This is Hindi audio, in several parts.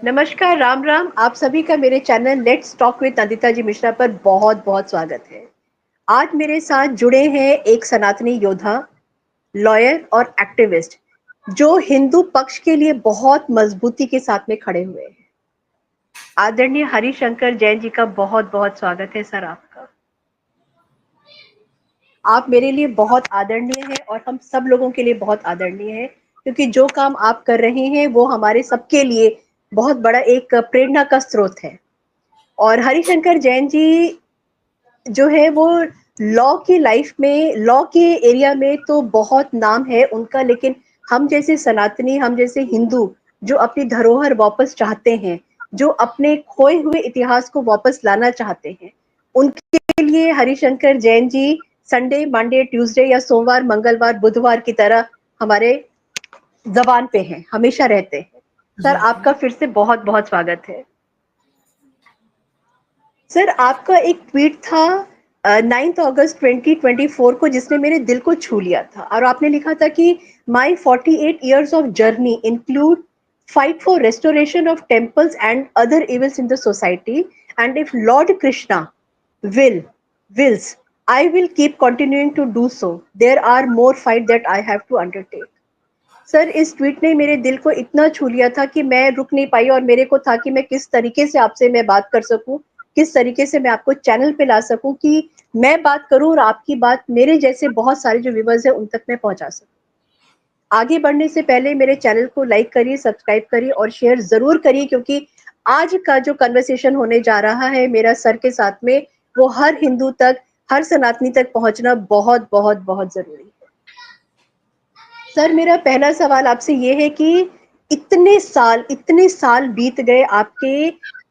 नमस्कार, राम राम। आप सभी का मेरे channel let's talk with Nandita ji Mishra पर बहुत बहुत स्वागत है। आज मेरे साथ जुड़े हैं एक सनातनी योद्धा, लॉयर और एक्टिविस्ट जो हिंदू पक्ष के लिए बहुत मजबूती के साथ में खड़े हुए हैं। आदरणीय हरिशंकर जैन जी का बहुत बहुत स्वागत है सर आपका। आप मेरे लिए बहुत आदरणीय हैं और हम सब लोगों के लिए बहुत आदरणीय हैं, क्योंकि जो काम आप कर रहे हैं वो हमारे सबके लिए बहुत बड़ा एक प्रेरणा का स्रोत है। और हरिशंकर जैन जी जो है वो लॉ की लाइफ में, लॉ के एरिया में तो बहुत नाम है उनका, लेकिन हम जैसे सनातनी, हम जैसे हिंदू जो अपनी धरोहर वापस चाहते हैं, जो अपने खोए हुए इतिहास को वापस लाना चाहते हैं, उनके लिए Harishankar Jain ji Sunday, Monday, Tuesday या सोमवार, मंगलवार, बुधवार की तरह हमारे जबान पे हैं, हमेशा रहते हैं। सर आपका फिर से बहुत बहुत स्वागत है। सर आपका एक ट्वीट था 9 अगस्त 2024 को, जिसने मेरे दिल को छू लिया था, और आपने लिखा था कि माई 48 years of journey include fight for restoration of temples and other evils in the society, and if Lord Krishna will wills I will keep continuing to do so. There are more fight that I have to undertake. Sir इस ट्वीट ने मेरे दिल को इतना छू लिया था कि मैं रुक नहीं पाई, और मेरे को था कि मैं किस तरीके से आपसे मैं बात कर सकूं, किस तरीके से मैं आपको चैनल पे ला सकूं कि मैं बात करूं और आपकी बात मेरे जैसे बहुत सारे जो व्यूवर्स है उन तक मैं पहुंचा सकूं। आगे बढ़ने से पहले मेरे चैनल को लाइक करिए, सब्सक्राइब करिए और शेयर जरूर करिए, क्योंकि आज का जो कन्वर्सेशन होने जा रहा है मेरा सर के साथ में, वो हर हिंदू तक, हर सनातनी तक पहुंचना बहुत बहुत बहुत जरूरी है। सर मेरा पहला सवाल आपसे ये है कि इतने साल बीत गए आपके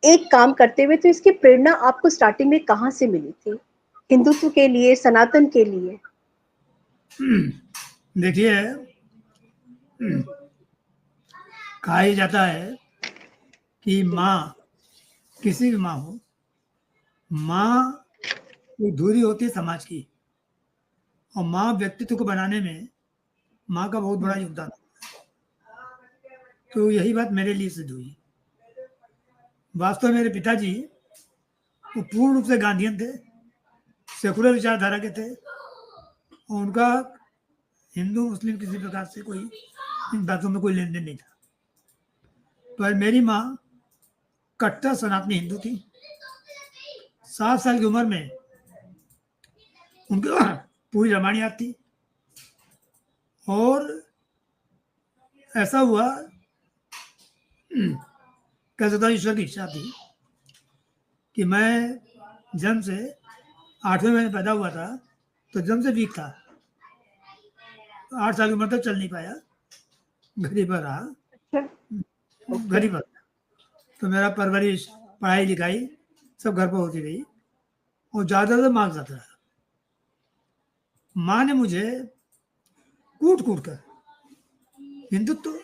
एक काम करते हुए, तो इसकी प्रेरणा आपको स्टार्टिंग में कहाँ से मिली थी, हिंदुत्व के लिए, सनातन के लिए? देखिए, कहा ही जाता है कि माँ, किसी भी माँ हो, माँ एक धुरी होती है समाज की, और माँ व्यक्तित्व को बनाने में माँ का बहुत बड़ा योगदान है। तो यही बात मेरे लिए सिद्ध हुई। वास्तव में मेरे पिताजी वो पूर्ण रूप से गांधीयन थे, सेकुलर विचारधारा के थे, और उनका हिंदू मुस्लिम किसी प्रकार से कोई इन बातों में कोई लेन देन नहीं था। पर मेरी माँ कट्टर सनातनी हिंदू थी। 7 साल की उम्र में उनकी पूरी रामायण याद थी, और ऐसा हुआ, कह सकता हूँ ईश्वर की इच्छा थी कि मैं जन्म से 8वें महीने पैदा हुआ था, तो जन्म से वीक था, तो 8 साल की उम्र तक चल नहीं पाया, घर ही पर रहा, घर ही पर। तो मेरा परवरिश, पढ़ाई लिखाई सब घर पर होती रही, और ज़्यादातर मार्क्स आता रहा। माँ ने मुझे कूट कूट कर हिंदुत्व,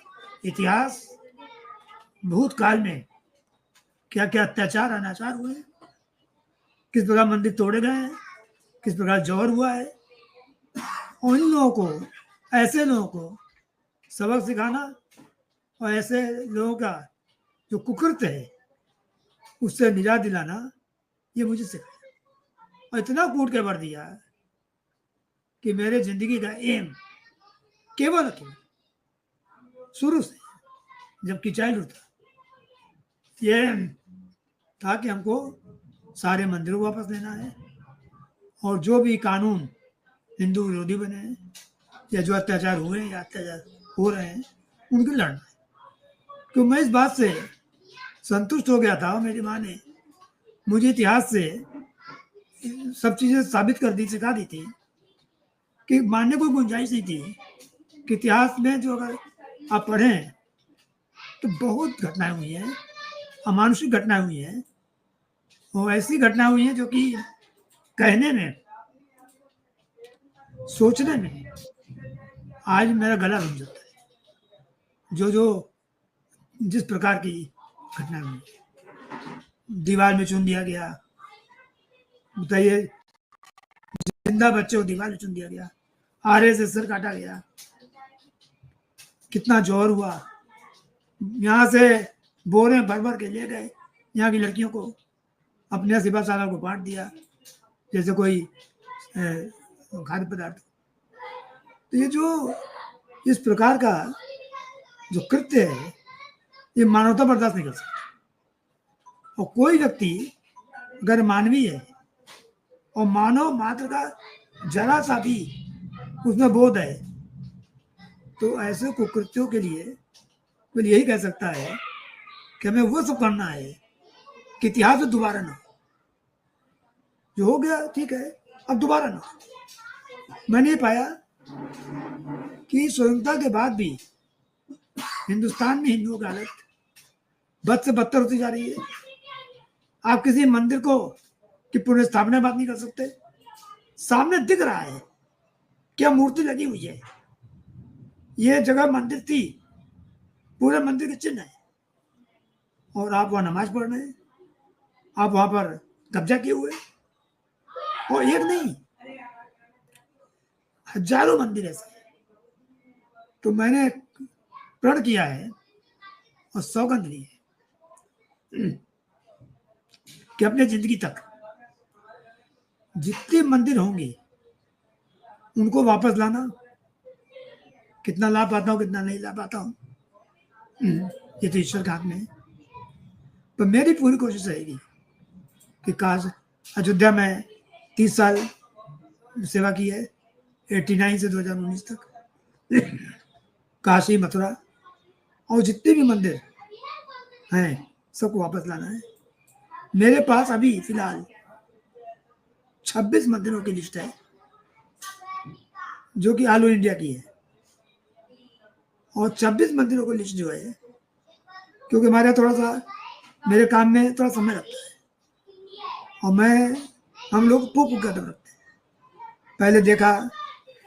इतिहास, भूतकाल में क्या क्या अत्याचार अनाचार हुए, किस प्रकार मंदिर तोड़े गए हैं, किस प्रकार जौहर हुआ है, और इन लोगों को, ऐसे लोगों को सबक सिखाना, और ऐसे लोगों का जो कुकृत्य है उससे निजात दिलाना, ये मुझे सिखाया। और इतना कूट के भर दिया कि मेरे जिंदगी का एम केवल शुरू से, जबकि चाइल्डहुड था, ये था कि हमको सारे मंदिरों को वापस लेना है, और जो भी कानून हिंदू विरोधी बने हैं, या जो अत्याचार हुए हैं या अत्याचार हो रहे हैं, उनकी लड़ना है। तो मैं इस बात से संतुष्ट हो गया था, और मेरी माँ ने मुझे इतिहास से सब चीज़ें साबित कर दी, सिखा दी थी कि मानने कोई गुंजाइश नहीं थी कि इतिहास में जो अगर आप पढ़ें तो बहुत घटनाएं हुई हैं, अमानुषिक घटनाएं हुई हैं, और ऐसी घटनाएं हुई हैं जो कि कहने में, सोचने में आज मेरा गला रुक जाता है। जो जिस प्रकार की घटना हुई, दीवार में चुन दिया गया, बताइए, जिंदा बच्चे को दीवार में चुन दिया गया, आरे से सिर काटा गया, कितना जोर हुआ, यहाँ से बोरे भर भर के ले गए, यहाँ की लड़कियों को अपने सिपा सालार को बांट दिया जैसे कोई खाद्य पदार्थ। तो ये जो इस प्रकार का जो कृत्य है ये मानवता बर्दाश्त नहीं कर सकती। और कोई व्यक्ति अगर मानवीय है और मानव मात्र का जरा सा भी उसमें बोध है तो ऐसे कुकृत्यों के लिए वो यही कह सकता है कि हमें वो सब करना है कि इतिहास में दोबारा ना हो। जो हो गया ठीक है, अब दोबारा ना हो। मैंने ये पाया कि स्वतंत्रता के बाद भी हिंदुस्तान में हिंदुओं की हालत बद से बदतर होती जा रही है। आप किसी मंदिर को की पुनर्स्थापना बात नहीं कर सकते, सामने दिख रहा है क्या मूर्ति लगी हुई है, ये जगह मंदिर थी, पूरे मंदिर के चिन्ह है, और आप वहां नमाज पढ़ रहे हैं, आप वहां पर कब्जा किए हुए, और एक नहीं हजारों मंदिर ऐसे हैं। तो मैंने प्रण किया है और सौगंध ली है कि अपने जिंदगी तक जितने मंदिर होंगे उनको वापस लाना। कितना ला पाता हूं कितना नहीं ला पाता हूं ये तो ईश्वर के हाथ में है। तो मेरी पूरी कोशिश रहेगी कि काश अयोध्या में 30 साल सेवा की है, 89 से 2019 तक, काशी मथुरा और जितने भी मंदिर हैं सबको वापस लाना है। मेरे पास अभी फिलहाल 26 मंदिरों की लिस्ट है जो कि ऑल ओवर इंडिया की है, और 26 मंदिरों की लिस्ट जो है, क्योंकि हमारे थोड़ा सा मेरे काम में थोड़ा समय लगता है और हम लोग पुक कदम रखते हैं, पहले देखा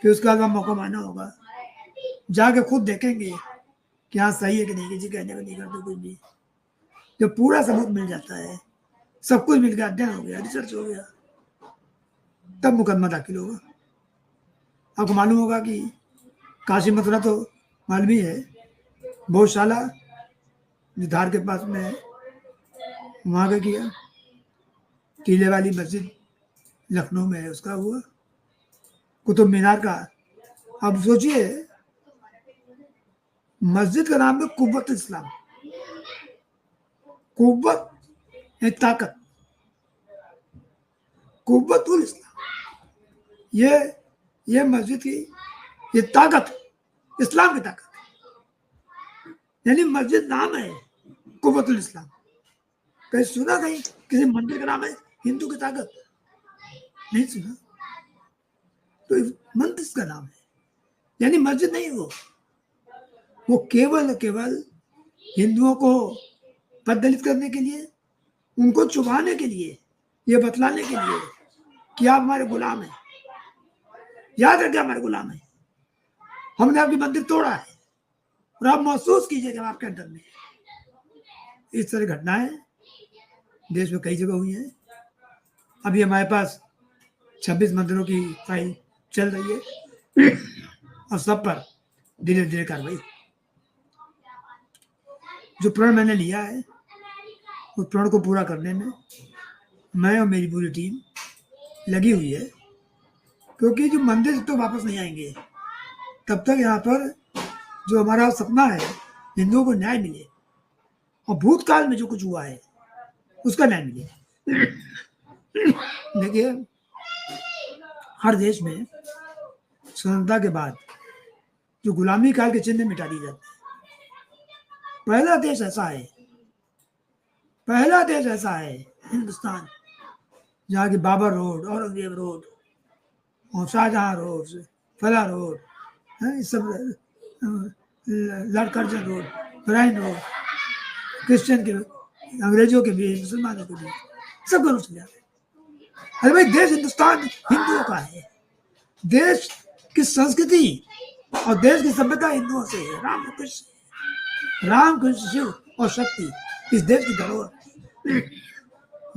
फिर उसका अगर मौका माना होगा जाके खुद देखेंगे कि हाँ सही है कि नहीं, किसी कहने को नहीं करते कुछ भी। जब पूरा सबूत मिल जाता है, सब कुछ मिल गया, अध्ययन हो गया, रिसर्च हो गया, तब मुकदमा दाखिल होगा। आपको मालूम होगा कि काशी मथुरा तो मालूम ही है, बहुशाला जो धार के पास में है वहां का किया, टीले वाली मस्जिद लखनऊ में है उसका हुआ, कुतुब मीनार का। अब सोचिए मस्जिद का नाम है कुव्वत इस्लाम, कुव्वत है ताकत, कुव्वतुल इस्लाम, ये मस्जिद की ये ताकत, इस्लाम की ताकत, यानी मस्जिद नाम है कुव्वतुल इस्लाम। कहीं सुना कहीं किसी मंदिर का नाम है हिंदू की ताकत? नहीं सुना। तो मंदिर का नाम है, यानी मस्जिद नहीं, वो केवल हिंदुओं को बददलित करने के लिए, उनको चुभाने के लिए, ये बतलाने के लिए कि आप हमारे गुलाम हैं, याद रखिए हमारे गुलाम हैं, हमने आपकी मंदिर तोड़ा है और आप महसूस कीजिए जब आपके अंदर में। इस तरह घटनाएं देश में कई जगह हुई हैं। अभी हमारे पास 26 मंदिरों की फाइल चल रही है और सब पर धीरे धीरे कार्रवाई। जो प्रण मैंने लिया है उस प्रण को पूरा करने में मैं और मेरी पूरी टीम लगी हुई है, क्योंकि जो मंदिर तो वापस नहीं आएंगे तब तक यहाँ पर जो हमारा सपना है हिंदुओं को न्याय मिले और भूतकाल में जो कुछ हुआ है उसका न्याय मिले। देखिए हर देश में स्वतंत्रता के बाद जो गुलामी काल के चिन्ह मिटा दिए जाते हैं, पहला देश ऐसा है हिंदुस्तान जहाँ की बाबर रोड, औरंगजेब रोड और शाहजहां रोड, फला रोड, ये सब lord Curzon road, Brian road, Christian के, अंग्रेजों के भी, मुसलमानों के भी, सब रोड चले जाते। अरे भाई देश हिंदुस्तान हिंदुओं का है, देश की संस्कृति और देश की सभ्यता हिंदुओं से है। राम कृष्ण शिव और शक्ति इस देश की धरोहर।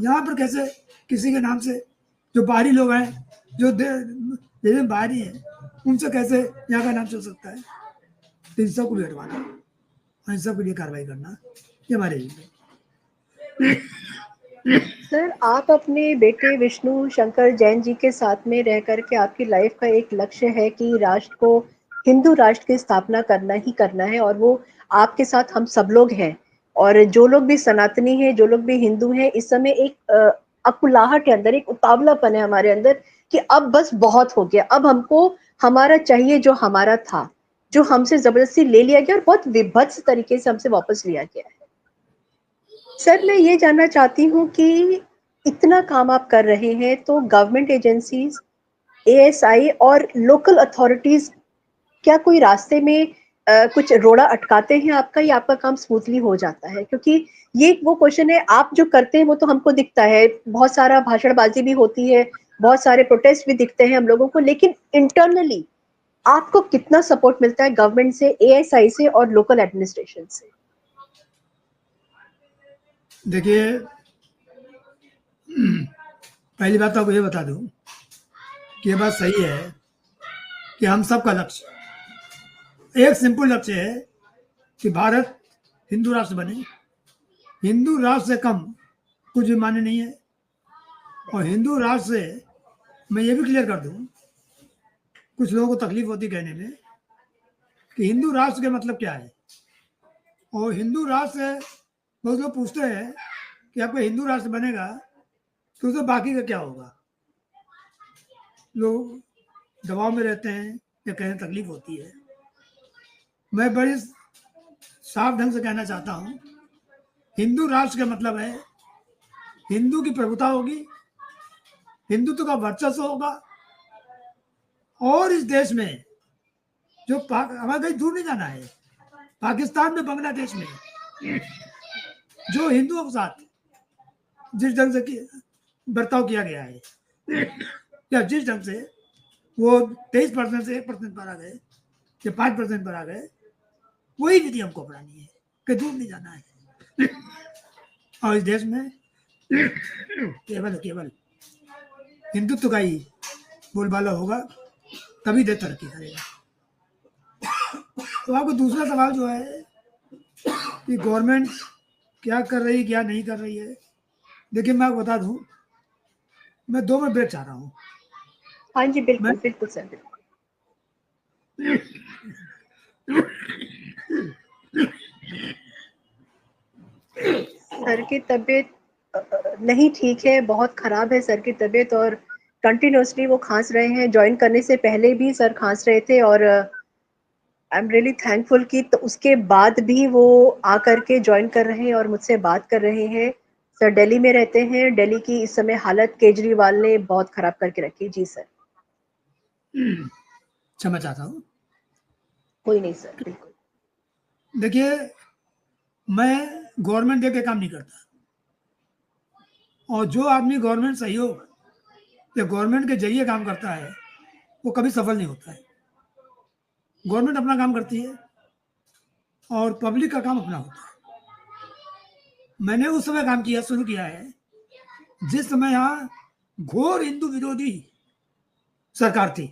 यहाँ पर कैसे किसी के नाम से जो बाहरी लोग हैं, जो देश में बाहरी हैं, उनसे कैसे यहाँ का नाम चल सकता है? तो इन सबको भी हटवाना और इन सब के लिए कार्रवाई करना ये हमारे सर, आप अपने बेटे विष्णु शंकर जैन जी के साथ में रह करके आपकी लाइफ का एक लक्ष्य है कि राष्ट्र को, हिंदू राष्ट्र की स्थापना करना ही करना है, और वो आपके साथ हम सब लोग हैं। और जो लोग भी सनातनी हैं, जो लोग भी हिंदू हैं, इस समय एक अकुलाहट है अंदर, एक उतावलापन है हमारे अंदर कि अब बस बहुत हो गया, अब हमको हमारा चाहिए जो हमारा था, जो हमसे जबरदस्ती ले लिया गया और बहुत विभत्स तरीके से हमसे वापस लिया गया है। सर, मैं ये जानना चाहती हूँ कि इतना काम आप कर रहे हैं, तो गवर्नमेंट एजेंसीज, एएसआई और लोकल अथॉरिटीज क्या कोई रास्ते में कुछ रोड़ा अटकाते हैं आपका, या आपका काम स्मूथली हो जाता है? क्योंकि ये वो क्वेश्चन है, आप जो करते हैं वो तो हमको दिखता है, बहुत सारा भाषणबाजी भी होती है, बहुत सारे प्रोटेस्ट भी दिखते हैं हम लोगों को, लेकिन इंटरनली आपको कितना सपोर्ट मिलता है गवर्नमेंट से, एएसआई से और लोकल एडमिनिस्ट्रेशन से? देखिए, पहली बात तो आपको ये बता दूं कि ये बात सही है कि हम सबका लक्ष्य, एक सिंपल लक्ष्य है कि भारत हिंदू राष्ट्र बने। हिंदू राष्ट्र से कम कुछ भी मान्य नहीं है। और हिंदू राष्ट्र से मैं ये भी क्लियर कर दूं, कुछ लोगों को तकलीफ होती कहने में कि हिंदू राष्ट्र के मतलब क्या है। और हिंदू राष्ट्र से बहुत लोग पूछते हैं कि आपका हिंदू राष्ट्र बनेगा तो उसे बाकी का क्या होगा। लोग दबाव में रहते हैं या कहने तकलीफ होती है। मैं बड़ी साफ ढंग से कहना चाहता हूं, हिंदू राष्ट्र का मतलब है हिंदू की प्रभुता होगी, हिंदुत्व का वर्चस्व होगा, और इस देश में जो हमें कहीं दूर नहीं जाना है, पाकिस्तान में, बांग्लादेश में जो हिंदुओं के साथ जिस ढंग से बर्ताव किया गया है, या जिस ढंग से वो 23% से 1% पर आ गए या 5% पर आ गए, वही नीति हमको अपनानी है, कहीं दूर नहीं जाना है। और इस देश में केवल हिंदुत्व का ही बोलबाला होगा, तभी देश तरक्की करेगा। तो आपको दूसरा सवाल जो है कि गवर्नमेंट क्या कर रही क्या नहीं कर रही है, देखिए मैं आपको बता दूं, मैं 2 में ब्रेक चाह रहा हूँ। हाँ जी, बिल्कुल बिल्कुल सर, बिल्कुल। सर की तबीयत नहीं ठीक है, बहुत खराब है सर की तबीयत, और कंटिन्यूसली वो खांस रहे हैं। ज्वाइन करने से पहले भी सर खांस रहे थे, और आई एम रियली थैंकफुल कि तो उसके बाद भी वो आकर के ज्वाइन कर रहे हैं और मुझसे बात कर रहे हैं। सर दिल्ली में रहते हैं, दिल्ली की इस समय हालत केजरीवाल ने बहुत खराब करके रखी। जी सर। क्षमा चाहता हूँ। कोई नहीं सर, बिल्कुल। देखिए, मैं गवर्नमेंट दे के काम नहीं करता, और जो आदमी गवर्नमेंट सहयोग या गवर्नमेंट के जरिए काम करता है वो कभी सफल नहीं होता है। गवर्नमेंट अपना काम करती है और पब्लिक का काम अपना होता है। मैंने उस समय काम किया शुरू किया है जिस समय यहाँ घोर हिंदू विरोधी सरकार थी।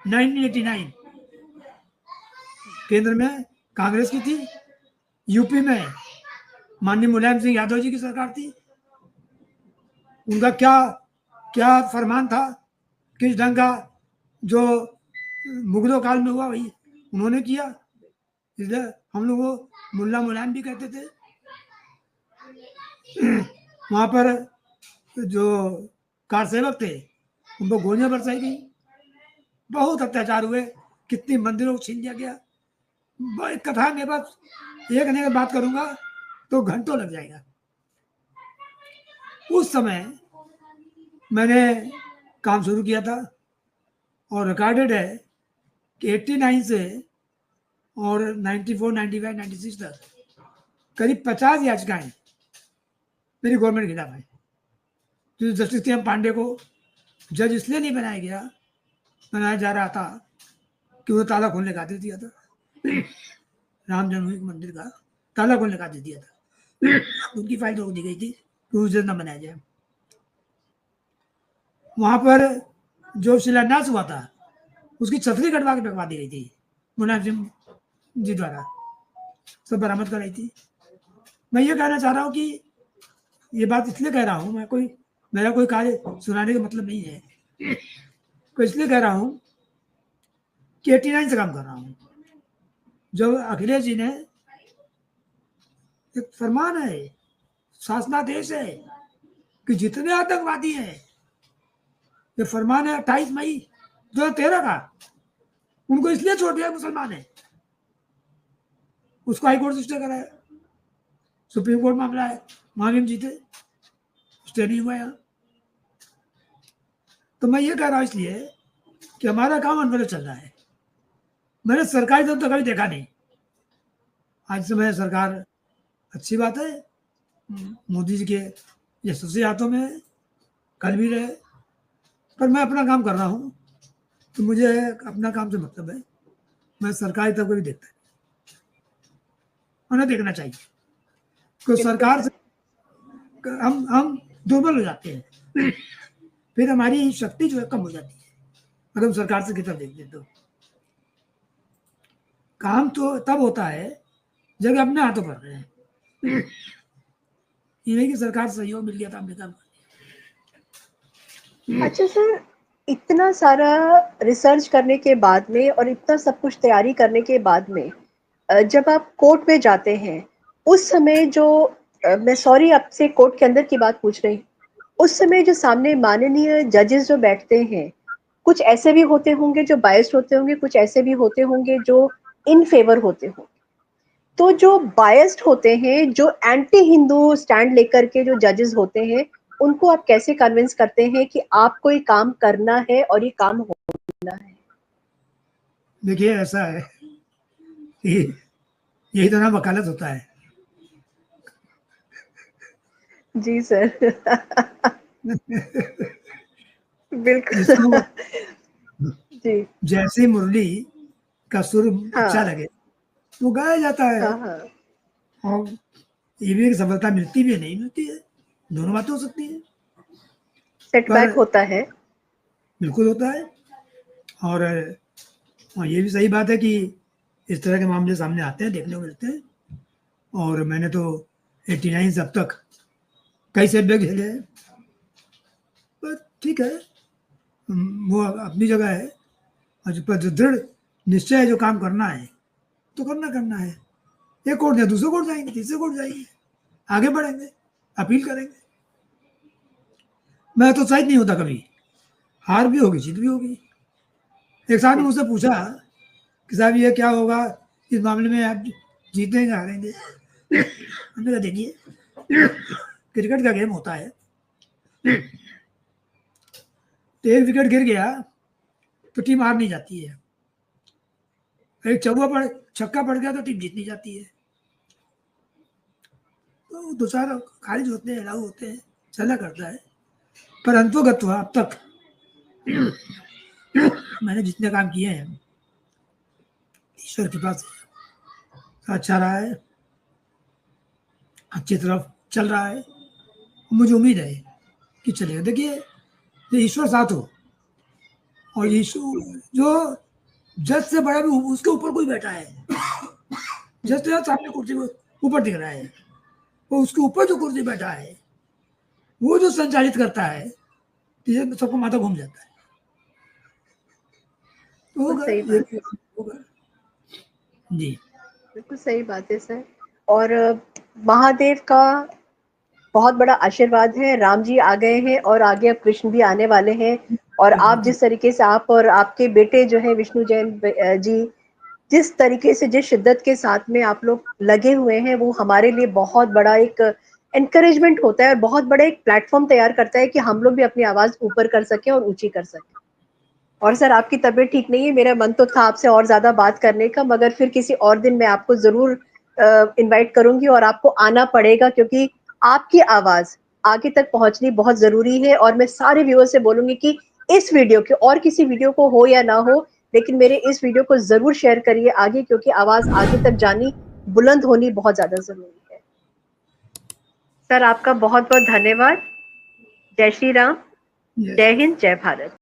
1989 केंद्र में कांग्रेस की थी, यूपी में माननीय मुलायम सिंह यादव जी की सरकार थी। उनका क्या क्या फरमान था, किस ढंग का जो मुगलों काल में हुआ वही उन्होंने किया, इसलिए हम लोग वो मुल्ला मुलायम भी कहते थे। वहां पर जो कार सेवक थे उनको गोलियां बरसाई गई, बहुत अत्याचार हुए, कितनी मंदिरों को छीन लिया गया। कथा में बस एक नहीं बात करूंगा तो घंटों लग जाएगा। उस समय मैंने काम शुरू किया था, और रिकॉर्डेड है कि 89 से और 94, 95, 96 तक करीब 50 याचिकाएं मेरी गवर्नमेंट के खिलाफ है। तो जस्टिस के एम पांडे को जज इसलिए नहीं बनाया जा रहा था कि वो ताला खोलने का आदेश दिया था, राम जन्मभूमि मंदिर का ताला खोलने का आदेश दिया था। उनकी फाइल रोक दी गई थी कि उसे न बनाया जाए। वहां पर जो शिलान्यास हुआ था उसकी छतरी कटवा के फेंकवा दी गई थी मुलायम सिंह जी द्वारा, सब बरामद कराई थी। मैं ये कहना चाह रहा हूँ कि ये बात इसलिए कह रहा हूँ, मेरा कोई कार्य सुनाने का मतलब नहीं है, तो इसलिए कह रहा हूँ कि 89 से काम कर रहा हूँ। जब अखिलेश जी ने एक फरमान है, शासनादेश है कि जितने आतंकवादी हैं, ये फरमान है 28 मई 2013 का, उनको इसलिए छोड़ दिया मुसलमान है। उसको हाईकोर्ट से स्टे कराया, सुप्रीम कोर्ट मामला है, वहां भी हम जीते, स्टे नहीं हुआ यहाँ। तो मैं ये कह रहा हूँ इसलिए कि हमारा काम अनवरत चल रहा है। मैंने सरकारी दल तो कभी देखा नहीं। आज समय सरकार अच्छी बात है, मोदी जी के यशस्वी हाथों में है, कल भी रहे, पर मैं अपना काम कर रहा हूँ, तो मुझे अपना काम से मतलब है। मैं सरकारी तब कभी देखता नहीं, उन्हें देखना चाहिए। तो सरकार से हम दुर्बल हो जाते हैं, फिर हमारी शक्ति जो है कम हो जाती है अगर हम सरकार से की तरफ देखते तो। काम तो तब होता है जब अपने हाथों पर रहे हैं, ये नहीं कि सरकार सहयोग मिल गया था हमने काम। अच्छा सर, इतना सारा रिसर्च करने के बाद में और इतना सब कुछ तैयारी करने के बाद में जब आप कोर्ट में जाते हैं, उस समय जो मैं सॉरी आपसे कोर्ट के अंदर की बात पूछ रही हूँ, उस समय जो सामने माननीय जजेस जो बैठते हैं, कुछ ऐसे भी होते होंगे जो बायस्ड होते होंगे, कुछ ऐसे भी होते होंगे जो इन फेवर होते होंगे। तो जो बायस्ड होते हैं, जो एंटी हिंदू स्टैंड लेकर के जो जजेस होते हैं, उनको आप कैसे कन्विंस करते हैं कि आपको ये काम करना है और ये काम होना है? देखिए ऐसा है कि यही तो ना वकालत होता है। जी सर। बिल्कुल। जिसको जी। जैसे मुरली का सुर अच्छा हाँ लगे वो गाया जाता है, हाँ हाँ। और ये भी एक सफलता मिलती भी है, नहीं मिलती है, दोनों बातें हो सकती हैं। सेटबैक पर होता है। बिल्कुल होता है, और ये भी सही बात है कि इस तरह के मामले सामने आते हैं, देखने को मिलते हैं। और मैंने तो 89 से अब तक कई सेटबैक झेले हैं, पर ठीक है, वो अपनी जगह है। और पर जो दृढ़ निश्चय है, जो काम करना है तो करना है। एक कोर्ट जाए, दूसरे कोर्ट जाएंगे, तीसरे कोर्ट जाएंगे, आगे बढ़ेंगे, अपील करेंगे। मैं तो शायद नहीं होता कभी, हार भी होगी, जीत भी होगी। एक साहब ने मुझसे पूछा कि साहब ये क्या होगा इस मामले में, आप जीतेंगे हारेंगे? हमने कहा देखिए, क्रिकेट का गेम होता है, तो एक विकेट गिर गया तो टीम हार नहीं जाती है, एक छक्का पड़ गया तो टीम जीत नहीं जाती है। तो दो चार खारिज होते हैं, अलाउ होते हैं, चला करता है। पर अंतोगत अब तक मैंने जितने काम किए हैं, ईश्वर के पास अच्छा रहा है, अच्छी तरफ चल रहा है। मुझे उम्मीद है कि चलेगा। देखिए, ईश्वर साथ हो, और ईश्वर जो जज से बड़ा भी उसके ऊपर कोई बैठा है, जज तो सामने कुर्सी ऊपर दिख रहा है, वो उसके ऊपर जो कुर्सी बैठा है वो जो संचालित करता है, तो सबको माथा घूम जाता है। तो बिल्कुल होगा, सही ये बात है। होगा जी। बिल्कुल सही बात है सर। और महादेव का बहुत बड़ा आशीर्वाद है, राम जी आ गए हैं और आगे अब कृष्ण भी आने वाले हैं। और आप जिस तरीके से, आप और आपके बेटे जो है विष्णु जैन जी, जिस तरीके से, जिस शिद्दत के साथ में आप लोग लगे हुए हैं, वो हमारे लिए बहुत बड़ा एक एनकरेजमेंट होता है और बहुत बड़ा एक प्लेटफॉर्म तैयार करता है कि हम लोग भी अपनी आवाज ऊपर कर सकें और ऊंची कर सकें। और सर, आपकी तबीयत ठीक नहीं है, मेरा मन तो था आपसे और ज्यादा बात करने का, मगर फिर किसी और दिन मैं आपको जरूर इनवाइट करूंगी और आपको आना पड़ेगा, क्योंकि आपकी आवाज आगे तक पहुंचनी बहुत जरूरी है। और मैं सारे व्यूअर्स से बोलूंगी कि इस वीडियो के, और किसी वीडियो को हो या ना हो, लेकिन मेरे इस वीडियो को जरूर शेयर करिए आगे, क्योंकि आवाज आगे तक जानी, बुलंद होनी बहुत ज्यादा जरूरी है। सर, आपका बहुत बहुत धन्यवाद। जय श्री राम। जय हिंद, जय भारत।